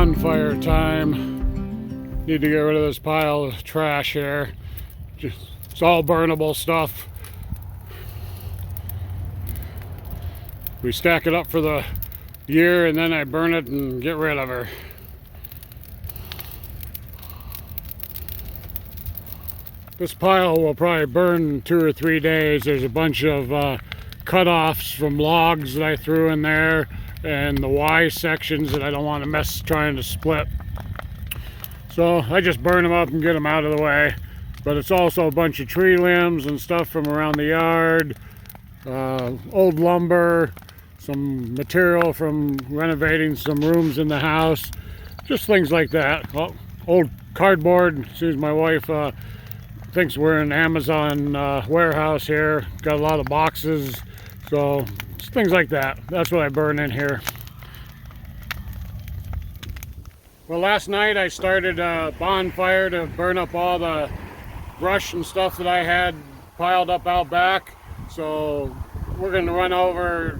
bonfire time. Need to get rid of this pile of trash here. It's all burnable stuff. We stack it up for the year and then I burn it and get rid of her. This pile will probably burn in 2 or 3 days. There's a bunch of cut-offs from logs that I threw in there and the Y sections that I don't want to mess trying to split. So I just burn them up and get them out of the way. But it's also a bunch of tree limbs and stuff from around the yard, old lumber, some material from renovating some rooms in the house, just things like that. Old cardboard. Excuse my wife thinks we're in an Amazon warehouse here. Got a lot of boxes, so things like that. That's what I burn in here. Well, last night I started a bonfire to burn up all the brush and stuff that I had piled up out back. So we're going to run over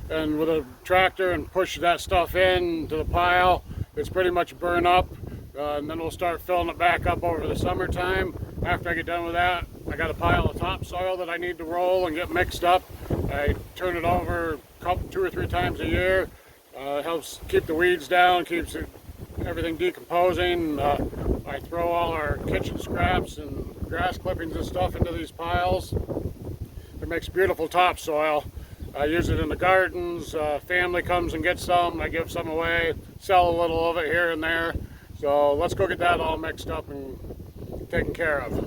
and with a tractor and push that stuff into the pile. It's pretty much burn up. And then we'll start filling it back up over the summertime. After I get done with that, I got a pile of topsoil that I need to roll and get mixed up. I turn it over 2 or 3 times a year. Helps keep the weeds down, keeps everything decomposing. I throw all our kitchen scraps and grass clippings and stuff into these piles. It makes beautiful topsoil. I use it in the gardens. Family comes and gets some. I give some away, sell a little of it here and there. So let's go get that all mixed up and taken care of.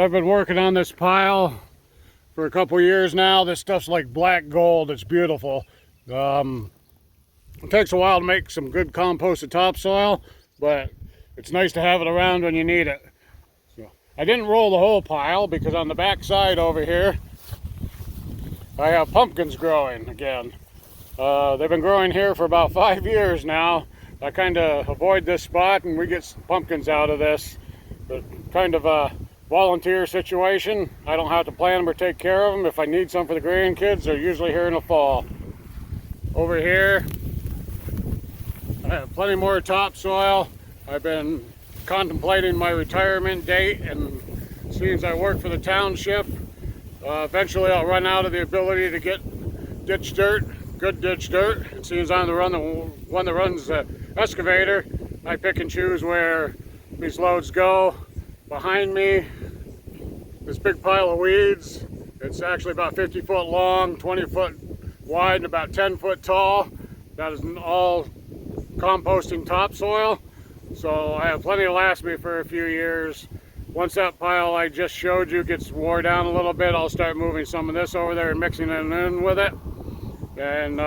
I've been working on this pile for a couple years now. This stuff's like black gold. It's beautiful. It takes a while to make some good composted topsoil, but it's nice to have it around when you need it. So, I didn't roll the whole pile because on the back side over here I have pumpkins growing again. They've been growing here for about 5 years now. I kind of avoid this spot and we get some pumpkins out of this. But kind of a volunteer situation. I don't have to plant them or take care of them. If I need some for the grandkids, they're usually here in the fall. Over here, I have plenty more topsoil. I've been contemplating my retirement date, and seeing as I work for the township, eventually I'll run out of the ability to get ditch dirt, good ditch dirt. And seeing as I'm the one that runs the excavator, I pick and choose where these loads go. Behind me, this big pile of weeds. It's actually about 50 foot long, 20 foot wide, and about 10 foot tall. That is all composting topsoil. So I have plenty to last me for a few years. Once that pile I just showed you gets wore down a little bit, I'll start moving some of this over there and mixing it in with it. And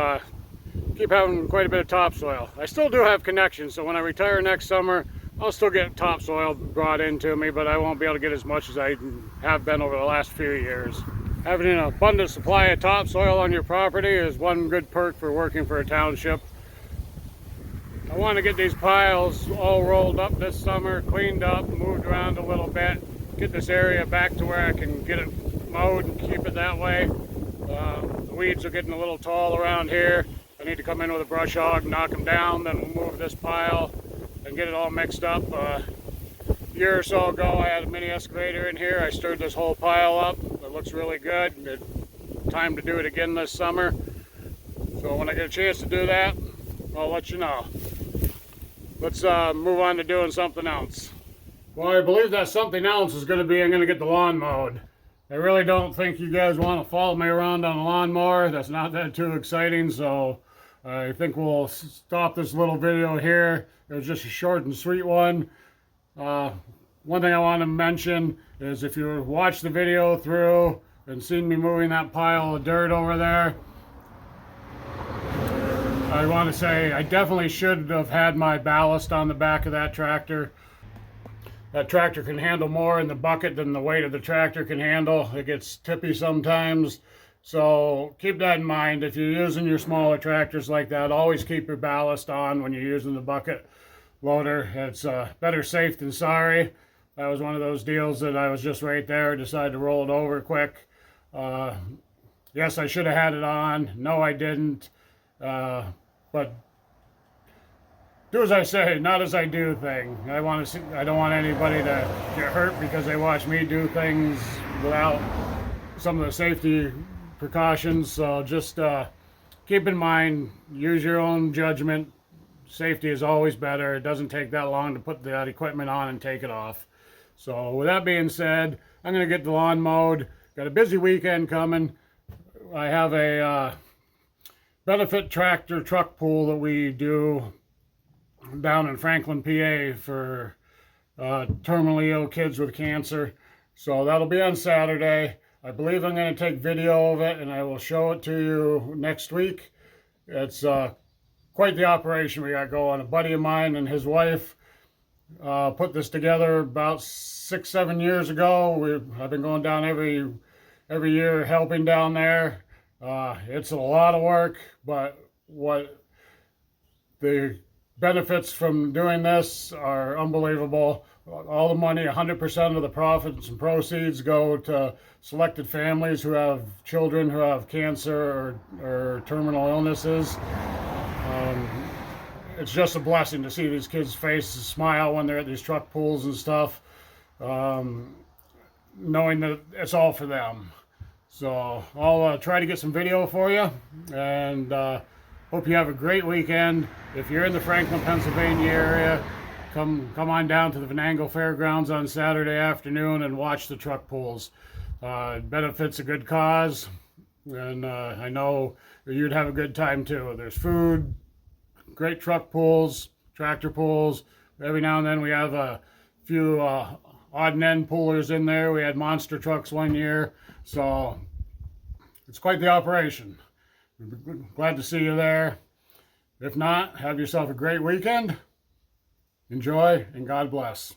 keep having quite a bit of topsoil. I still do have connections, so when I retire next summer, I'll still get topsoil brought into me, but I won't be able to get as much as I have been over the last few years. Having an abundant supply of topsoil on your property is one good perk for working for a township. I want to get these piles all rolled up this summer, cleaned up, moved around a little bit, get this area back to where I can get it mowed and keep it that way. The weeds are getting a little tall around here. I need to come in with a brush hog, knock them down, then we'll move this pile and get it all mixed up. A year or so ago I had a mini excavator in here. I stirred this whole pile up. It looks really good. It's time to do it again this summer. So when I get a chance to do that, I'll let you know. Let's move on to doing something else. Well, I believe that something else is going to be I'm going to get the lawn mowed. I really don't think you guys want to follow me around on a lawnmower. That's not that too exciting, so I think we'll stop this little video here. It was just a short and sweet one. One thing I want to mention is if you watched the video through and seen me moving that pile of dirt over there, I want to say I definitely should have had my ballast on the back of that tractor. That tractor can handle more in the bucket than the weight of the tractor can handle. It gets tippy sometimes. So keep that in mind. If you're using your smaller tractors like that, always keep your ballast on when you're using the bucket loader. It's better safe than sorry. That was one of those deals that I was just right there, decided to roll it over quick. Yes, I should have had it on. No, I didn't. But do as I say, not as I do thing. I don't want anybody to get hurt because they watch me do things without some of the safety precautions. So just keep in mind, use your own judgment. Safety is always better. It doesn't take that long to put that equipment on and take it off. So with that being said, I'm going to get the lawn mowed. Got a busy weekend coming. I have a benefit tractor truck pool that we do down in Franklin, PA for terminally ill kids with cancer. So that'll be on Saturday. I believe I'm going to take video of it and I will show it to you next week. It's quite the operation we got going. A buddy of mine and his wife put this together about 6-7 years ago. I've been going down every year helping down there. It's a lot of work, but what the benefits from doing this are unbelievable. All the money, 100% of the profits and proceeds go to selected families who have children who have cancer or terminal illnesses. It's just a blessing to see these kids' faces smile when they're at these truck pools and stuff, knowing that it's all for them. So I'll try to get some video for you, and hope you have a great weekend. If you're in the Franklin, Pennsylvania area, come on down to the Venango Fairgrounds on Saturday afternoon and watch the truck pulls. It benefits a good cause, and I know you'd have a good time too. There's food, great truck pulls, tractor pulls. Every now and then we have a few odd and end pullers in there. We had monster trucks one year, so it's quite the operation. Glad to see you there. If not, have yourself a great weekend. Enjoy, and God bless.